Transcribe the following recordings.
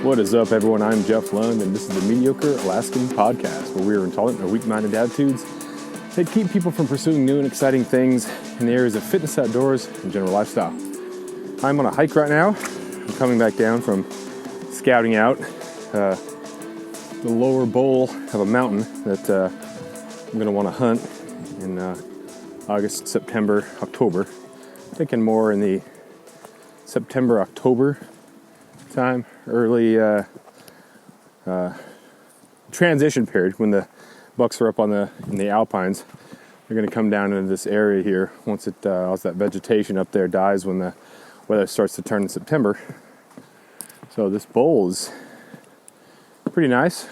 What is up, everyone? I'm Jeff Lund, and this is the Mediocre Alaskan Podcast, where we are intolerant of weak-minded attitudes that keep people from pursuing new and exciting things in the areas of fitness, outdoors, and general lifestyle. I'm on a hike right now. I'm coming back down from scouting out the lower bowl of a mountain that I'm going to want to hunt in August, September, October. Thinking more in the September, October time, early transition period when the bucks are up in the alpines. They're going to come down into this area here once that vegetation up there dies when the weather starts to turn in September. So this bowl is pretty nice.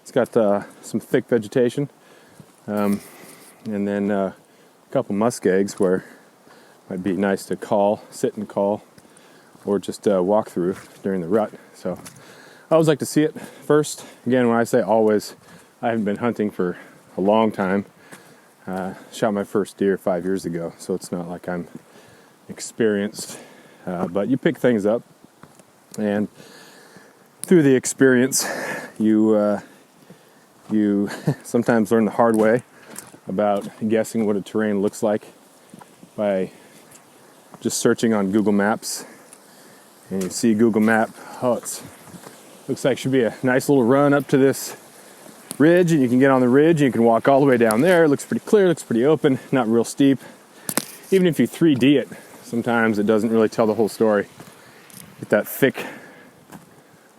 It's got some thick vegetation, and then a couple muskegs where it might be nice to sit and call, or just walk through during the rut. So I always like to see it first. Again, when I say always, I haven't been hunting for a long time. Shot my first deer 5 years ago, so it's not like I'm experienced. But you pick things up, and through the experience, you sometimes learn the hard way about guessing what a terrain looks like by just searching on Google Maps. And you see Google Map, looks like it should be a nice little run up to this ridge, and you can get on the ridge and you can walk all the way down there. It looks pretty clear, looks pretty open, not real steep. Even if you 3D it, sometimes it doesn't really tell the whole story. Get that thick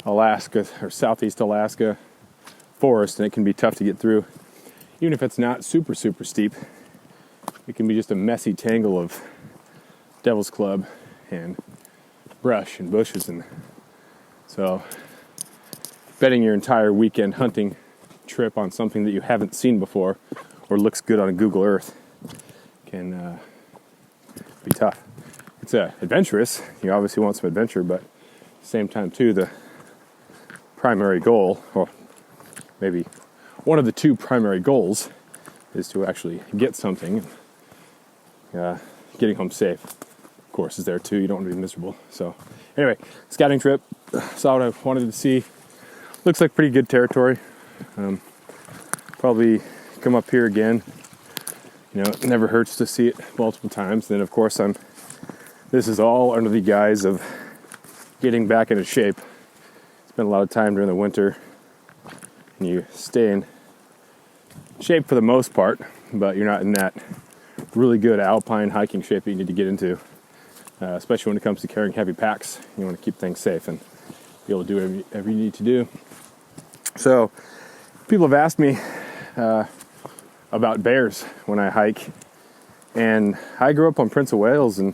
Alaska or Southeast Alaska forest, and it can be tough to get through. Even if it's not super, super steep, it can be just a messy tangle of devil's club and brush and bushes. And so betting your entire weekend hunting trip on something that you haven't seen before or looks good on Google Earth can be tough. It's adventurous. You obviously want some adventure, but at the same time too, the primary goal, or maybe one of the two primary goals, is to actually get something. Getting home safe, of course, is there too. You don't want to be miserable. So anyway, scouting trip, saw what I wanted to see. Looks like pretty good territory. Probably come up here again. It never hurts to see it multiple times. Then of course this is all under the guise of getting back into shape. Spend a lot of time during the winter, and you stay in shape for the most part, but you're not in that really good alpine hiking shape that you need to get into, especially when it comes to carrying heavy packs. You want to keep things safe and be able to do whatever you need to do. So people have asked me about bears when I hike, and I grew up on Prince of Wales, and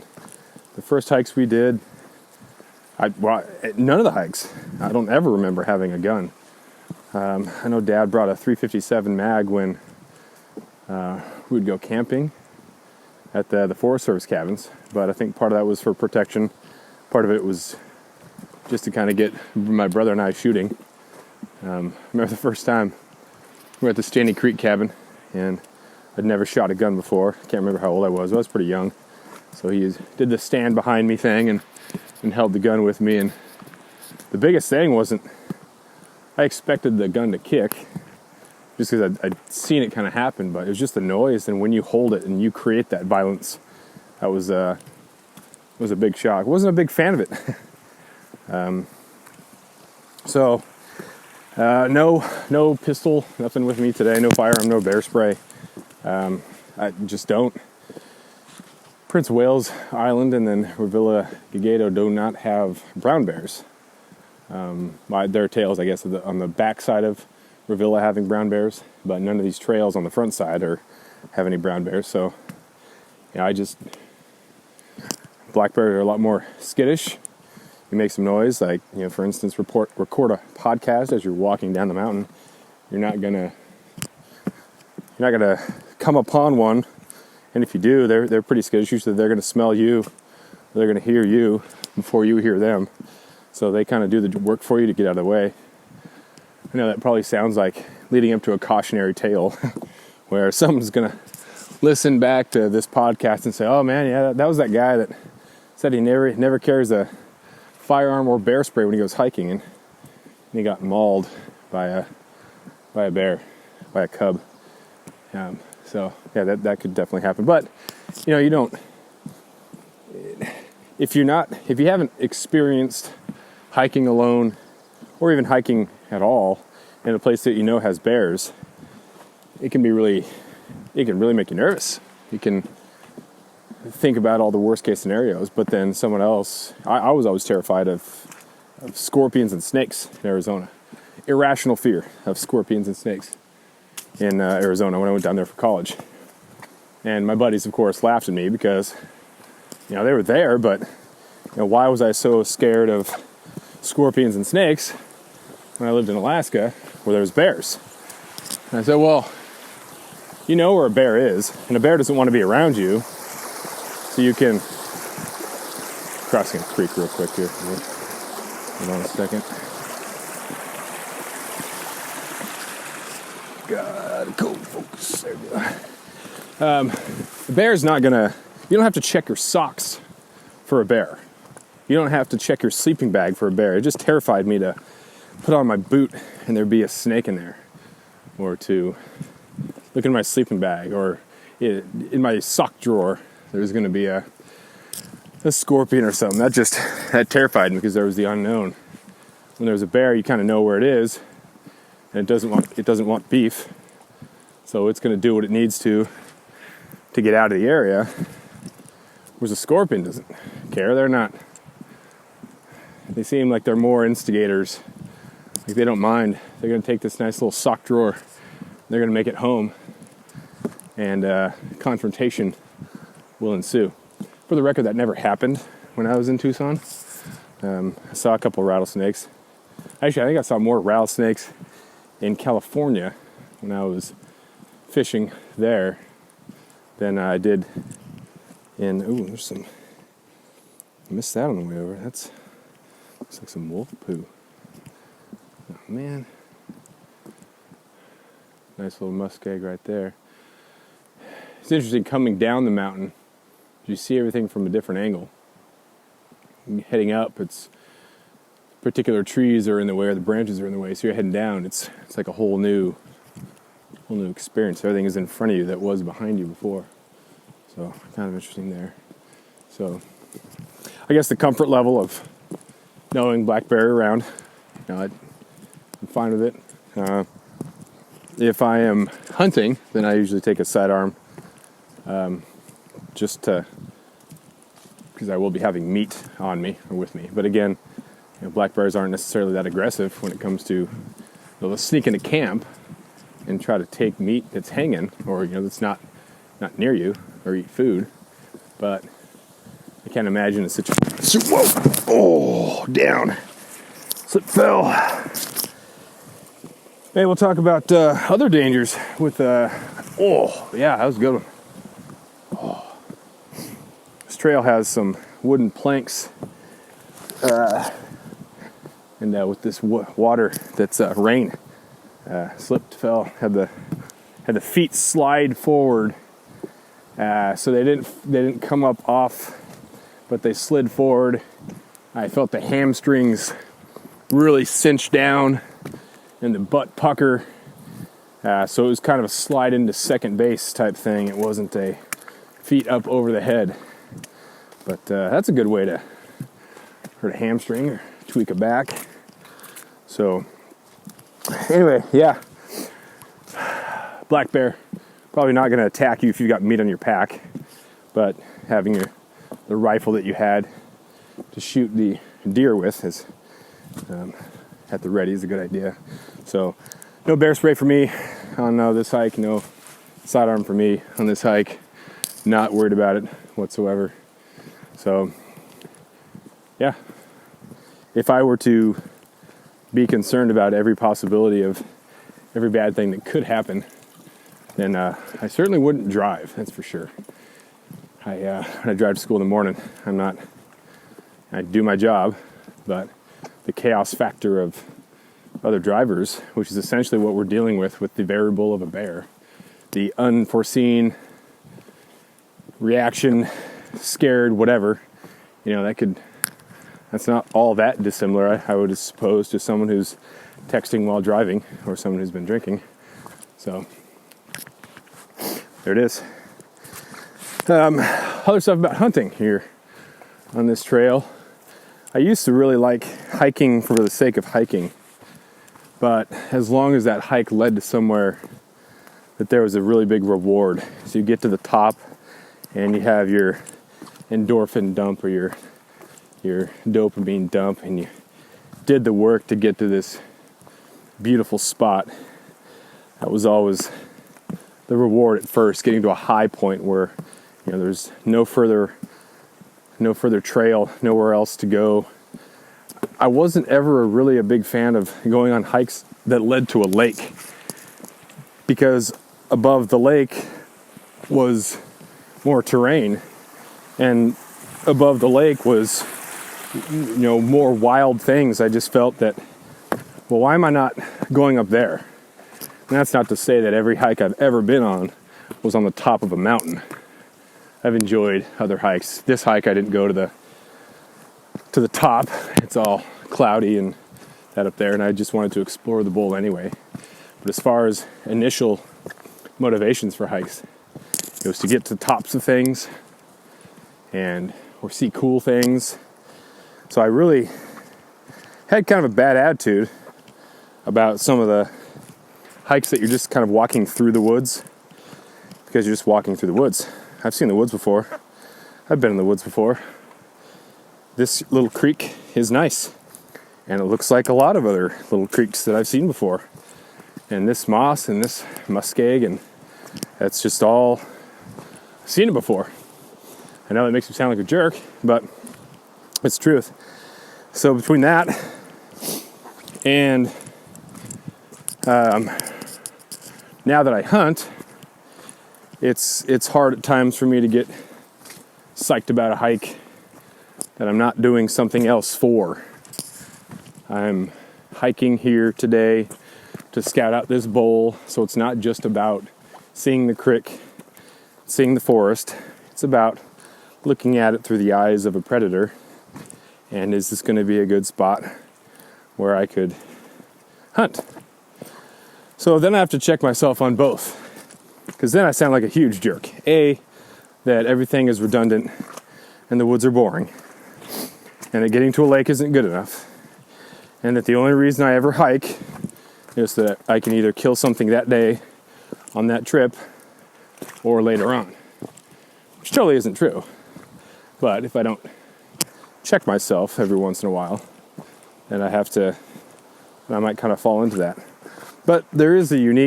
the first hikes we did, none of the hikes, I don't ever remember having a gun. I know Dad brought a .357 mag when we would go camping at the Forest Service cabins, but I think part of that was for protection. Part of it was just to kind of get my brother and I shooting. I remember the first time we were at the Stanley Creek cabin, and I'd never shot a gun before. I can't remember how old I was. I was pretty young. So he did the stand behind me thing and held the gun with me. And the biggest thing wasn't, I expected the gun to kick just because I'd seen it kind of happen, but it was just the noise. And when you hold it and you create that violence, that was a big shock. I wasn't a big fan of it. No pistol, nothing with me today. No firearm, no bear spray. I just don't. Prince of Wales Island and then Revilla Gigedo do not have brown bears. There are tails, I guess, on the back side of Revilla having brown bears, but none of these trails on the front side have any brown bears. So, black bears are a lot more skittish. You make some noise, like, for instance, record a podcast as you're walking down the mountain. You're not gonna come upon one, and if you do, they're pretty skittish. Usually they're gonna smell you, they're gonna hear you before you hear them. So they kind of do the work for you to get out of the way. I know that probably sounds like leading up to a cautionary tale, where someone's gonna listen back to this podcast and say, "Oh man, yeah, that was that guy that said he never carries a firearm or bear spray when he goes hiking, and he got mauled by a bear, by a cub. So yeah, that could definitely happen. But you don't. If you haven't experienced hiking alone, or even hiking at all, in a place that has bears, it can really make you nervous. You can think about all the worst case scenarios, but then someone else, I was always terrified of scorpions and snakes in Arizona. Irrational fear of scorpions and snakes in Arizona when I went down there for college. And my buddies, of course, laughed at me because, they were there, but, why was I so scared of scorpions and snakes when I lived in Alaska where there was bears? And I said, well, you know where a bear is, and a bear doesn't want to be around you, so you can... Crossing a creek real quick here. Hold on a second. Gotta go, focus. There we go. The bear's not gonna... You don't have to check your socks for a bear. You don't have to check your sleeping bag for a bear. It just terrified me to put on my boot and there'd be a snake in there. Or to look in my sleeping bag, or in my sock drawer, there's gonna be a scorpion or something. That terrified me because there was the unknown. When there's a bear, you kind of know where it is, and it doesn't want beef, so it's going to do what it needs to get out of the area. Whereas a scorpion doesn't care. They seem like they're more instigators. Like they don't mind. They're going to take this nice little sock drawer, they're going to make it home, and confrontation will ensue. For the record, that never happened when I was in Tucson. I saw a couple rattlesnakes. Actually, I think I saw more rattlesnakes in California when I was fishing there than I did in... Ooh, there's some... I missed that on the way over. Looks like some wolf poo. Oh, man. Nice little muskeg right there. It's interesting coming down the mountain. You see everything from a different angle. Heading up, it's particular trees are in the way, or the branches are in the way, so you're heading down. It's like a whole new experience. Everything is in front of you that was behind you before. So kind of interesting there. So I guess the comfort level of knowing black bear around, I'm fine with it. If I am hunting, then I usually take a sidearm. Just because I will be having meat on me or with me. But again, black bears aren't necessarily that aggressive when it comes to, they'll sneak into camp and try to take meat that's hanging, or that's not near you, or eat food. But I can't imagine a situation. Whoa! Oh, down. Slip fell. Hey, we'll talk about other dangers with. Oh, yeah, that was a good one. This trail has some wooden planks, and with this water that's rain, slipped, fell, had the feet slide forward, so they didn't come up off, but they slid forward. I felt the hamstrings really cinch down and the butt pucker, so it was kind of a slide into second base type thing. It wasn't a feet up over the head. But that's a good way to hurt a hamstring or tweak a back. So anyway, yeah. Black bear, probably not going to attack you if you've got meat on your pack. But having the rifle that you had to shoot the deer with is at the ready is a good idea. So no bear spray for me on this hike. No sidearm for me on this hike. Not worried about it whatsoever. So, yeah, if I were to be concerned about every possibility of every bad thing that could happen, then I certainly wouldn't drive, that's for sure. When I drive to school in the morning, I do my job, but the chaos factor of other drivers, which is essentially what we're dealing with the variable of a bear, the unforeseen reaction, scared, whatever, that could That's not all that dissimilar, I would suppose, to someone who's texting while driving or someone who's been drinking. So there it is. Other stuff about hunting here on this trail. I used to really like hiking for the sake of hiking, but as long as that hike led to somewhere that there was a really big reward. So you get to the top and you have your endorphin dump or your dopamine dump, and you did the work to get to this beautiful spot. That was always the reward at first, getting to a high point where, you know, there's no further trail, nowhere else to go. I wasn't ever really a big fan of going on hikes that led to a lake, because above the lake was more terrain, and above the lake was, you know, more wild things. I just felt that, well, why am I not going up there? And that's not to say that every hike I've ever been on was on the top of a mountain. I've enjoyed other hikes. This hike I didn't go to the top. It's all cloudy and that up there, and I just wanted to explore the bowl anyway. But as far as initial motivations for hikes, it was to get to the tops of things or see cool things. So I really had kind of a bad attitude about some of the hikes that you're just kind of walking through the woods, because you're just walking through the woods. I've seen the woods before. I've been in the woods before. This little creek is nice, and it looks like a lot of other little creeks that I've seen before. And this moss and this muskeg, and that's just all, I've seen it before. I know that makes me sound like a jerk, but it's the truth. So between that and now that I hunt, it's hard at times for me to get psyched about a hike that I'm not doing something else for. I'm hiking here today to scout out this bowl, so it's not just about seeing the creek, seeing the forest. It's about looking at it through the eyes of a predator, and is this going to be a good spot where I could hunt? So then I have to check myself on both, because then I sound like a huge jerk. A, that everything is redundant and the woods are boring, and that getting to a lake isn't good enough, and that the only reason I ever hike is that I can either kill something that day on that trip or later on, which totally isn't true. But if I don't check myself every once in a while, then I might kind of fall into that. But there's an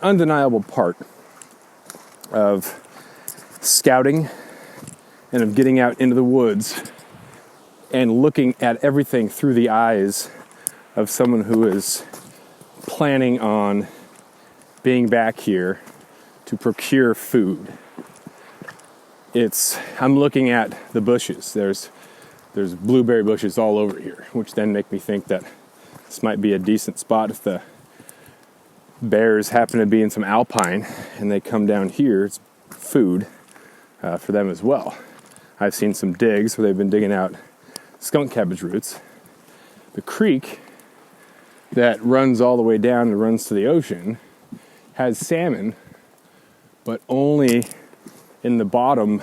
undeniable part of scouting and of getting out into the woods and looking at everything through the eyes of someone who is planning on being back here to procure food. I'm looking at the bushes. There's blueberry bushes all over here, which then make me think that this might be a decent spot if the bears happen to be in some alpine and they come down here. It's food for them as well. I've seen some digs where they've been digging out skunk cabbage roots. The creek that runs all the way down and runs to the ocean has salmon, but only in the bottom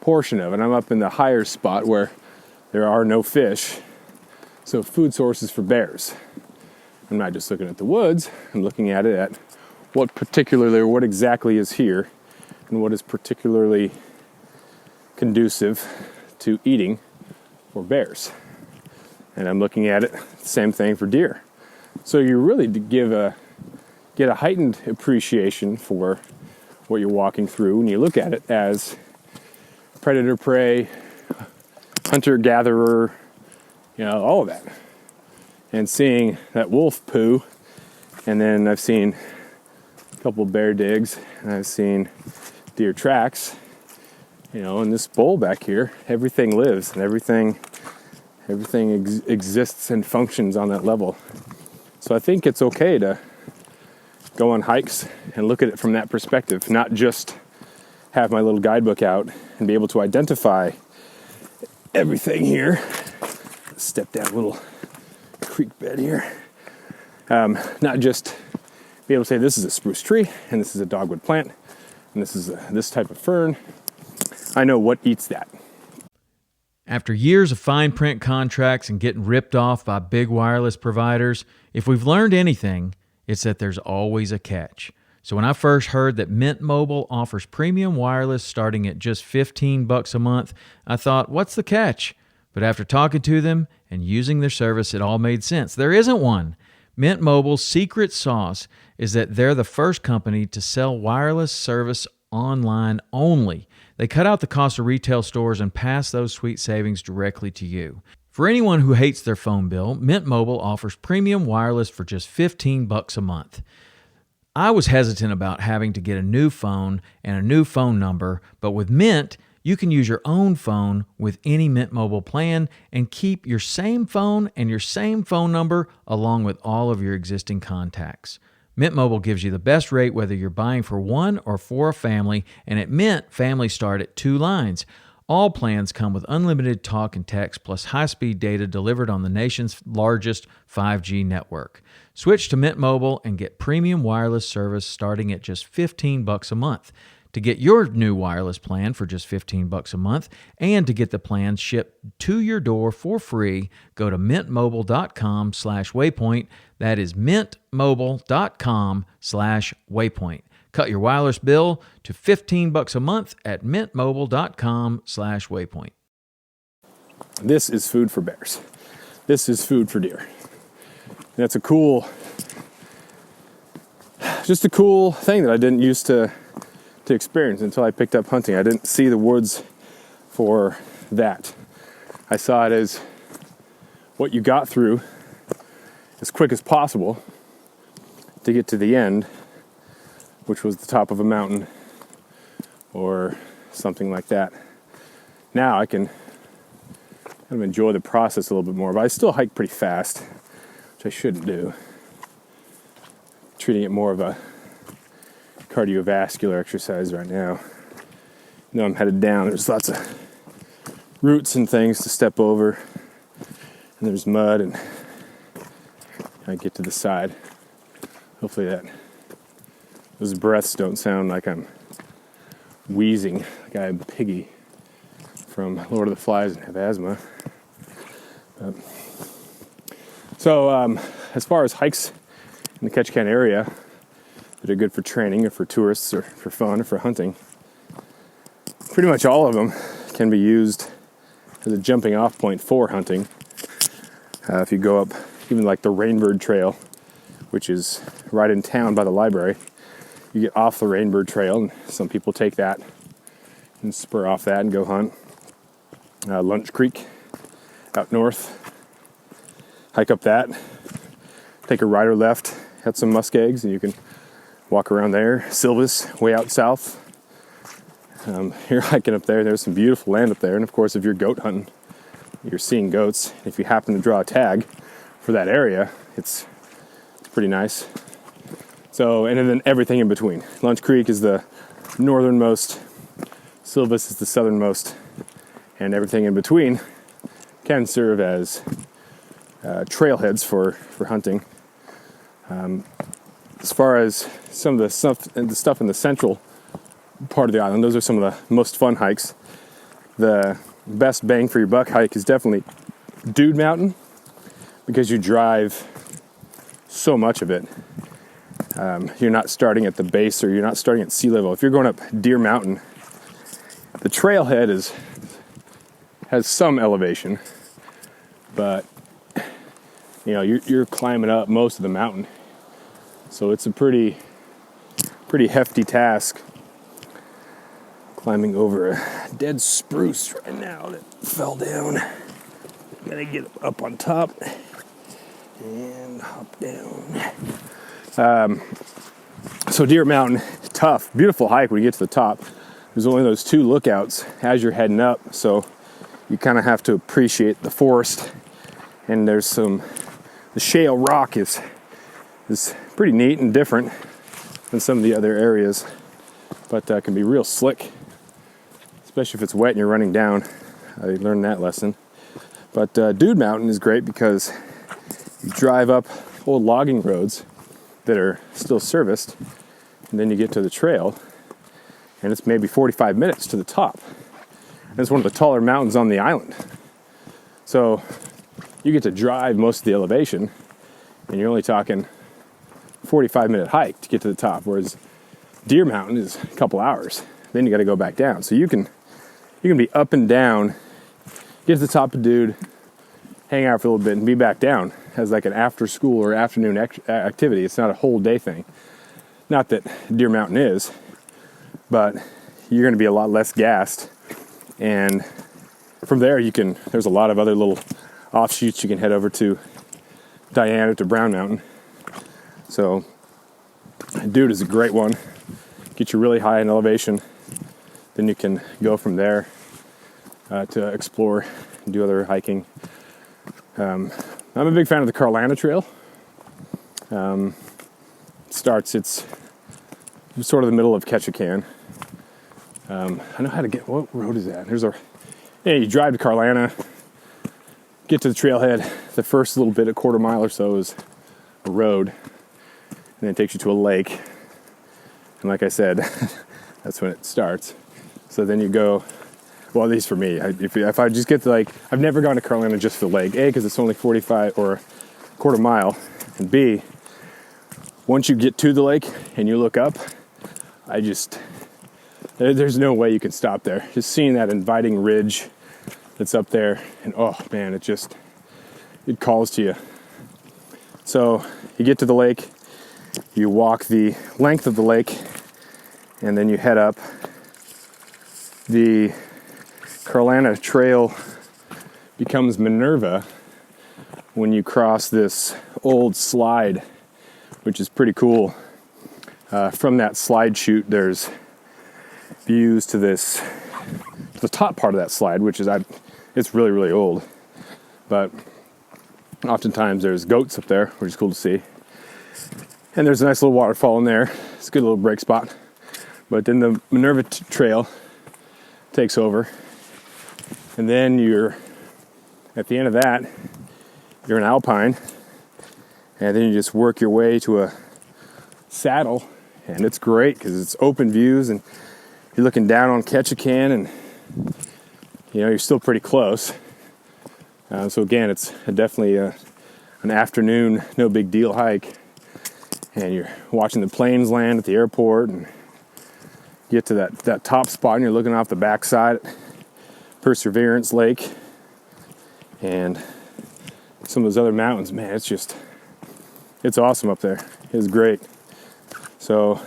portion of it. I'm up in the higher spot where there are no fish, so food sources for bears. I'm not just looking at the woods, I'm looking at it at what exactly is here and what is particularly conducive to eating for bears. And I'm looking at it, same thing for deer. So you really get a heightened appreciation for what you're walking through when you look at it as predator, prey, hunter, gatherer, all of that. And seeing that wolf poo, and then I've seen a couple bear digs, and I've seen deer tracks, in this bowl back here, everything lives and everything exists and functions on that level. So I think it's okay to go on hikes and look at it from that perspective, not just have my little guidebook out and be able to identify everything here. Step down a little creek bed here. Not just be able to say this is a spruce tree and this is a dogwood plant and this is this type of fern. I know what eats that. After years of fine print contracts and getting ripped off by big wireless providers, if we've learned anything, it's that there's always a catch. So when I first heard that Mint Mobile offers premium wireless starting at just $15 a month, I thought, what's the catch? But after talking to them and using their service, it all made sense. There isn't one. Mint Mobile's secret sauce is that they're the first company to sell wireless service online only. They cut out the cost of retail stores and pass those sweet savings directly to you. For anyone who hates their phone bill, Mint Mobile offers premium wireless for just $15 a month. I was hesitant about having to get a new phone and a new phone number, but with Mint, you can use your own phone with any Mint Mobile plan and keep your same phone and your same phone number along with all of your existing contacts. Mint Mobile gives you the best rate whether you're buying for one or for a family, and at Mint, families start at 2 lines. All plans come with unlimited talk and text plus high-speed data delivered on the nation's largest 5G network. Switch to Mint Mobile and get premium wireless service starting at just $15 a month. To get your new wireless plan for just $15 a month and to get the plan shipped to your door for free, go to mintmobile.com/waypoint. That is mintmobile.com/waypoint. Cut your wireless bill to $15 a month at mintmobile.com/waypoint. This is food for bears. This is food for deer. That's a cool thing that I didn't used to experience until I picked up hunting. I didn't see the woods for that. I saw it as what you got through as quick as possible to get to the end, which was the top of a mountain or something like that. Now I can kind of enjoy the process a little bit more, but I still hike pretty fast, which I shouldn't do. Treating it more of a cardiovascular exercise right now. You know, I'm headed down. There's lots of roots and things to step over, and there's mud, and I get to the side. Hopefully those breaths don't sound like I'm wheezing, like I'm Piggy from Lord of the Flies and have asthma. So as far as hikes in the Ketchikan area that are good for training or for tourists or for fun or for hunting, pretty much all of them can be used as a jumping off point for hunting. If you go up even like the Rainbird Trail, which is right in town by the library, you get off the Rainbird Trail, and some people take that and spur off that and go hunt. Lunch Creek out north, hike up that, take a right or left, have some muskegs, and you can walk around there. Silvis, way out south. You're hiking up there. There's some beautiful land up there. And of course, if you're goat hunting, you're seeing goats. If you happen to draw a tag for that area, it's pretty nice. So, and then everything in between. Lunch Creek is the northernmost. Silvis is the southernmost. And everything in between can serve as trailheads for hunting. As far as some of the stuff in the central part of the island, those are some of the most fun hikes. The best bang for your buck hike is definitely Dude Mountain, because you drive so much of it. You're not starting at the base, or you're not starting at sea level. If you're going up Deer Mountain, the trailhead has some elevation, but you know you're climbing up most of the mountain, so it's a pretty hefty task. Climbing over a dead spruce right now that fell down. Gotta get up on top and hop down. So Deer Mountain, tough, beautiful hike when you get to the top. There's only those 2 lookouts as you're heading up, so you kind of have to appreciate the forest. And there's the shale rock is pretty neat and different than some of the other areas, but can be real slick, especially if it's wet and you're running down. I learned that lesson. But Dude Mountain is great because you drive up old logging roads that are still serviced, and then you get to the trail, and it's maybe 45 minutes to the top. And it's one of the taller mountains on the island. So you get to drive most of the elevation, and you're only talking 45-minute hike to get to the top, whereas Deer Mountain is a couple hours. Then you got to go back down. So you can be up and down, get to the top of Dude, hang out for a little bit, and be back down as like an after school or afternoon activity. It's not a whole day thing. Not that Deer Mountain is, but you're going to be a lot less gassed. And from there, there's a lot of other little offshoots. You can head over to Diana, to Brown Mountain. So Dude is a great one. Get you really high in elevation. Then you can go from there to explore and do other hiking. I'm a big fan of the Carolina Trail. It's sort of the middle of Ketchikan. I know how to get, what road is that? You drive to Carolina, get to the trailhead. The first little bit, a quarter mile or so, is a road, and then it takes you to a lake. And like I said, that's when it starts. So then you go, well, at least for me, if I just get to I've never gone to Carolina just for the lake. A, because it's only 45 or a quarter mile, and B, once you get to the lake and you look up, there's no way you can stop there. Just seeing that inviting ridge that's up there, and oh man, it calls to you. So you get to the lake, you walk the length of the lake, and then you head up. The Carolina Trail becomes Minerva when you cross this old slide, which is pretty cool. From that slide chute, there's views to the top part of that slide, which is it's really, really old. But oftentimes there's goats up there, which is cool to see. And there's a nice little waterfall in there. It's a good little break spot. But then the Minerva Trail takes over. And then at the end of that, you're in Alpine. And then you just work your way to a saddle. And it's great because it's open views, and you're looking down on Ketchikan, and you're still pretty close. So again, it's definitely an afternoon, no big deal hike. And you're watching the planes land at the airport, and you get to that top spot, and you're looking off the backside at Perseverance Lake and some of those other mountains. Man, it's awesome up there. It's great. So,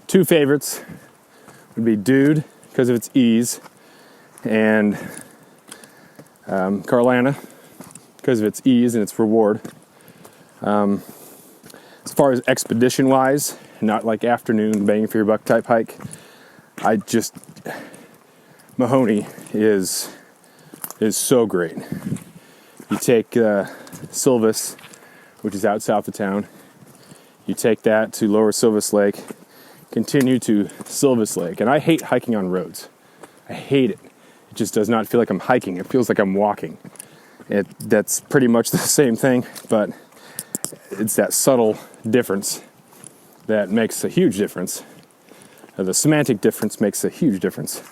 two favorites would be Dude, because of its ease, and Carolina, because of its ease and its reward. As far as expedition-wise, not like afternoon bang for your buck type hike, Mahoney is so great. You take Silvis, which is out south of town. You take that to Lower Silvis Lake, continue to Silvis Lake. And I hate hiking on roads. I hate it. It just does not feel like I'm hiking. It feels like I'm walking. That's pretty much the same thing, but it's that subtle difference that makes a huge difference. The semantic difference makes a huge difference.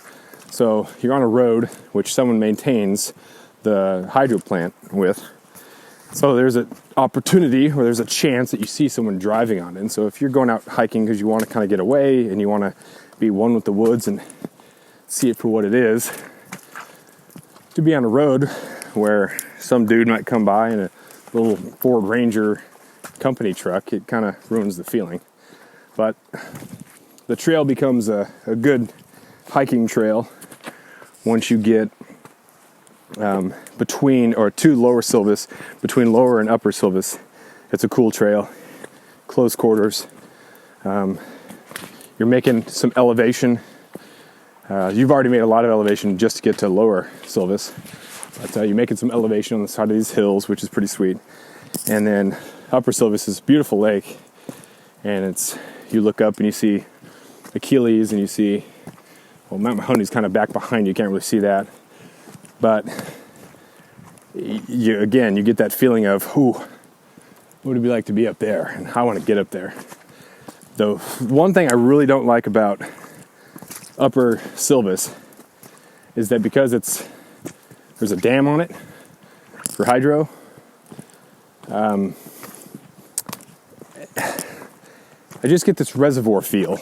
So you're on a road which someone maintains the hydro plant with. So there's an opportunity, or there's a chance that you see someone driving on it. And so if you're going out hiking because you want to kind of get away and you want to be one with the woods and see it for what it is, to be on a road where some dude might come by in a little Ford Ranger company truck, it kind of ruins the feeling. But the trail becomes a good hiking trail once you get between, or to Lower Silvis, between Lower and Upper Silvis. It's a cool trail, close quarters. You're making some elevation. You've already made a lot of elevation just to get to Lower Silvis, but you're making some elevation on the side of these hills, which is pretty sweet. And then Upper Silvis is a beautiful lake, and you look up and you see Achilles, and you see, well, Mount Mahoney's kind of back behind you. You can't really see that. But you get that feeling of, what would it be like to be up there? And I want to get up there. The one thing I really don't like about Upper Silvis is that because there's a dam on it for hydro, I just get this reservoir feel.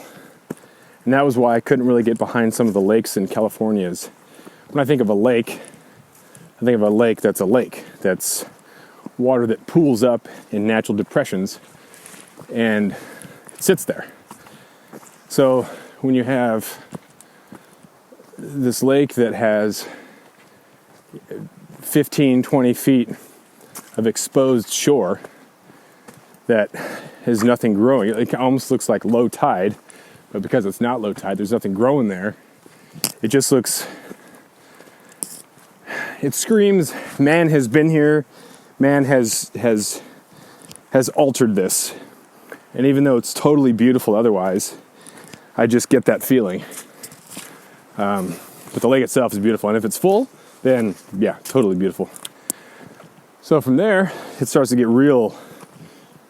And that was why I couldn't really get behind some of the lakes in California. When I think of a lake, I think of a lake that's a lake. That's water that pools up in natural depressions and it sits there. So when you have this lake that has 15, 20 feet of exposed shore that has nothing growing, it almost looks like low tide, but because it's not low tide, there's nothing growing there. It just looks, it screams, man has been here, man has altered this. And even though it's totally beautiful otherwise, I just get that feeling. But the lake itself is beautiful. And if it's full, then yeah, totally beautiful. So from there, it starts to get real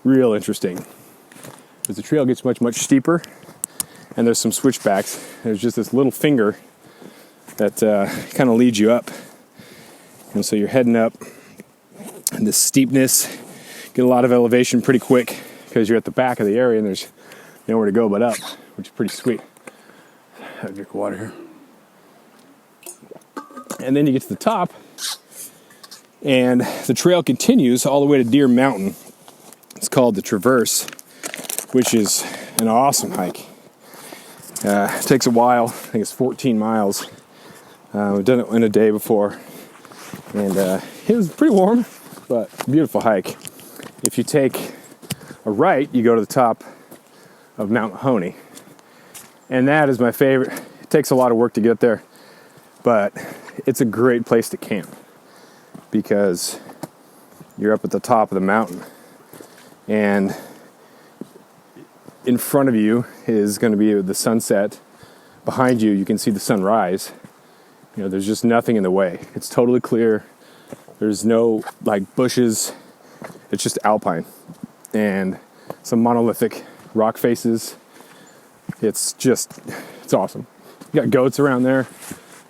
interesting. As the trail gets much steeper, and there's some switchbacks. There's just this little finger that kind of leads you up. And so you're heading up this steepness, get a lot of elevation pretty quick because you're at the back of the area and there's nowhere to go but up, which is pretty sweet. Have a drink of water here. And then you get to the top and the trail continues all the way to Deer Mountain. It's called the Traverse, which is an awesome hike. It takes a while. I think it's 14 miles. We've done it in a day before. And it was pretty warm, but beautiful hike. If you take a right, you go to the top of Mount Mahoney. And that is my favorite. It takes a lot of work to get there, but it's a great place to camp because you're up at the top of the mountain. And in front of you is going to be the sunset. Behind you, you can see the sunrise. You know, there's just nothing in the way. It's totally clear. There's no like bushes. It's just alpine and some monolithic rock faces. It's awesome. You got goats around there.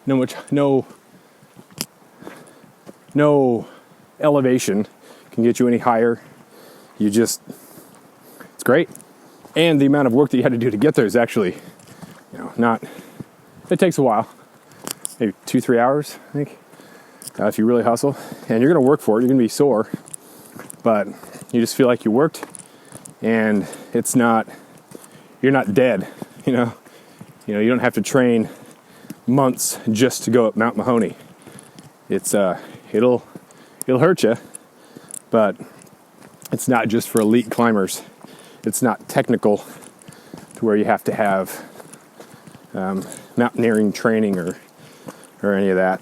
No elevation can get you any higher. It's great. And the amount of work that you had to do to get there is actually, it takes a while. Maybe 2-3 hours, I think, if you really hustle. And you're going to work for it. You're going to be sore. But you just feel like you worked. And you're not dead, you know. You don't have to train months just to go up Mount Mahoney. It'll hurt you, but it's not just for elite climbers. It's not technical to where you have to have mountaineering training or any of that.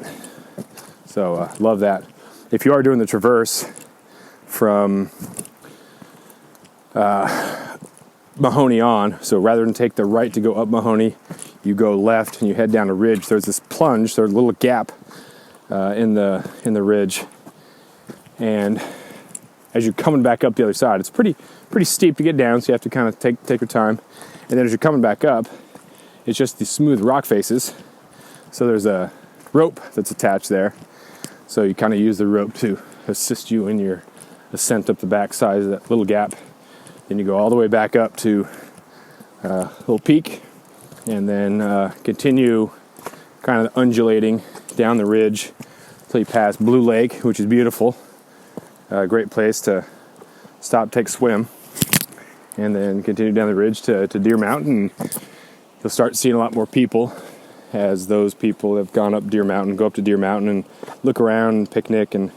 So love that. If you are doing the Traverse from Mahoney on, so rather than take the right to go up Mahoney, you go left and you head down a ridge. There's this plunge, there's a little gap in the ridge, and as you're coming back up the other side, it's pretty steep to get down, so you have to kind of take your time. And then as you're coming back up, it's just these smooth rock faces. So there's a rope that's attached there. So you kind of use the rope to assist you in your ascent up the back side of that little gap. Then you go all the way back up to a little peak, and then continue kind of undulating down the ridge until you pass Blue Lake, which is beautiful. A great place to stop, take a swim, and then continue down the ridge to Deer Mountain. You'll start seeing a lot more people as those people have gone up Deer Mountain, go up to Deer Mountain and look around and picnic and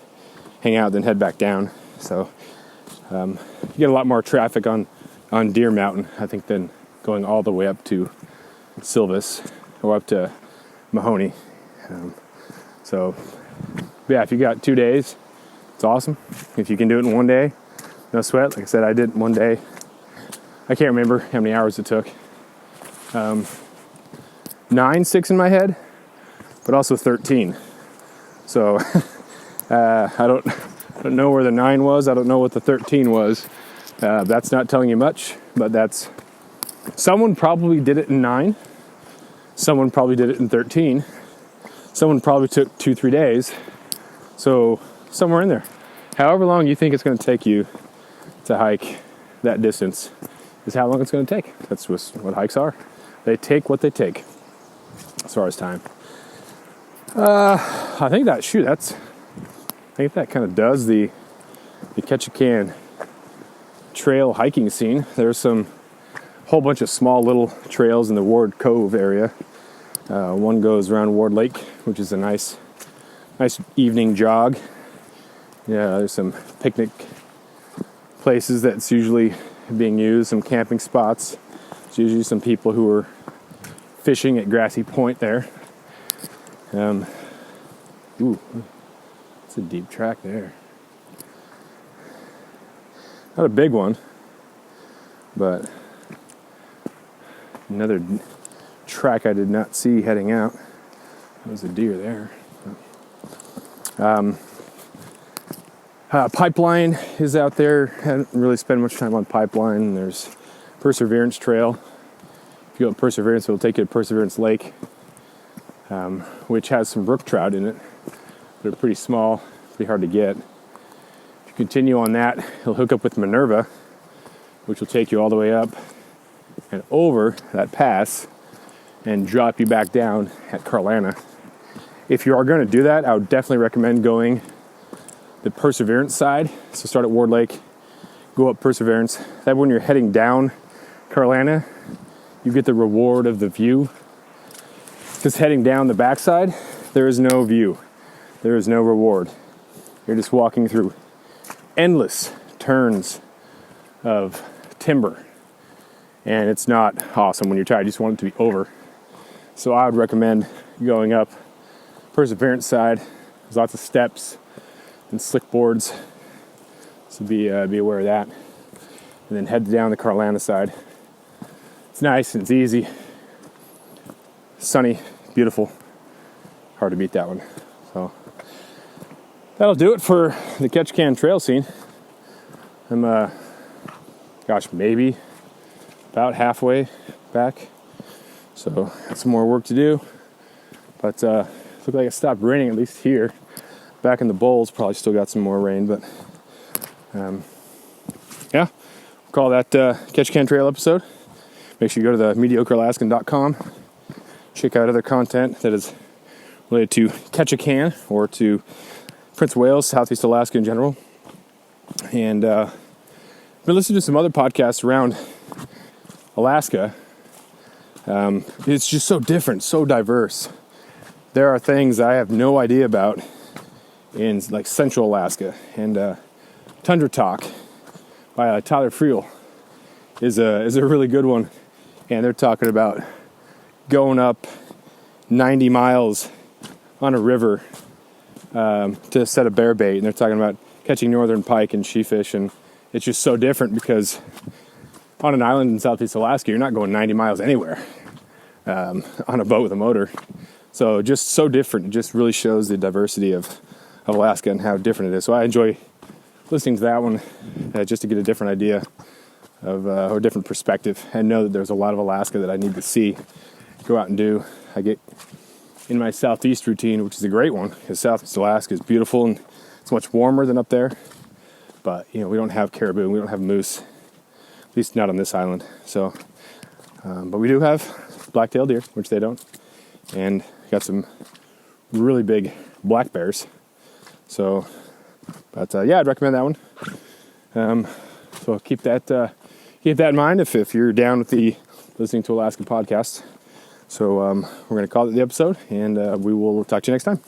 hang out, then head back down. So you get a lot more traffic on Deer Mountain, I think, than going all the way up to Silvis or up to Mahoney. So yeah, if you got 2 days, it's awesome. If you can do it in 1 day, no sweat. Like I said, I did it 1 day. I can't remember how many hours it took. 9, 6 in my head, but also 13. So I don't know where the 9 was. I don't know what the 13 was. That's not telling you much, but that's someone probably did it in 9. Someone probably did it in 13. Someone probably took 2-3 days. So somewhere in there. However long you think it's going to take you to hike that distance is how long it's going to take. That's just what hikes are. They take what they take as far as time. I think that kind of does the Ketchikan trail hiking scene. There's a whole bunch of small little trails in the Ward Cove area. One goes around Ward Lake, which is a nice evening jog. Yeah, there's some picnic places that's usually being used, some camping spots. There's usually some people who are fishing at Grassy Point there. Ooh, it's a deep track there. Not a big one, but another track I did not see heading out. There's a deer there. Pipeline is out there. Haven't really spent much time on Pipeline. There's Perseverance Trail. If you go up Perseverance, it'll take you to Perseverance Lake, which has some brook trout in it. They're pretty small, pretty hard to get. If you continue on that, it'll hook up with Minerva, which will take you all the way up and over that pass and drop you back down at Carolina. If you are going to do that, I would definitely recommend going the Perseverance side. So start at Ward Lake, go up Perseverance. That when you're heading down Carolina, you get the reward of the view. Because heading down the backside, there is no view. There is no reward. You're just walking through endless turns of timber. And it's not awesome when you're tired. You just want it to be over. So I would recommend going up Perseverance side. There's lots of steps and slick boards. So be aware of that. And then head down the Carolina side. It's nice and it's easy. Sunny, beautiful. Hard to beat that one. So that'll do it for the Ketchikan trail scene. I'm maybe about halfway back. So got some more work to do. But looks like it stopped raining, at least here. Back in the bowls, probably still got some more rain, but yeah, we'll call that Ketchikan Trail episode. Make sure you go to the mediocrealaskan.com. Check out other content that is related to Ketchikan or to Prince of Wales, Southeast Alaska in general. And I've been listening to some other podcasts around Alaska. It's just so different, so diverse. There are things I have no idea about in like Central Alaska, and Tundra Talk by Tyler Friel is a really good one, and they're talking about going up 90 miles on a river to set a bear bait, and they're talking about catching northern pike and sheefish, and it's just so different because on an island in Southeast Alaska, you're not going 90 miles anywhere on a boat with a motor. So just so different. It just really shows the diversity of Alaska and how different it is. So I enjoy listening to that one just to get a different idea of or a different perspective, and know that there's a lot of Alaska that I need to see, go out and do. I get in my southeast routine, which is a great one because Southeast Alaska is beautiful and it's much warmer than up there. But we don't have caribou, we don't have moose, at least not on this island. So, but we do have black-tailed deer, which they don't, and got some really big black bears. So, but yeah, I'd recommend that one. So keep that in mind if you're down with the Listening to Alaska podcast. So we're going to call it the episode, and we will talk to you next time.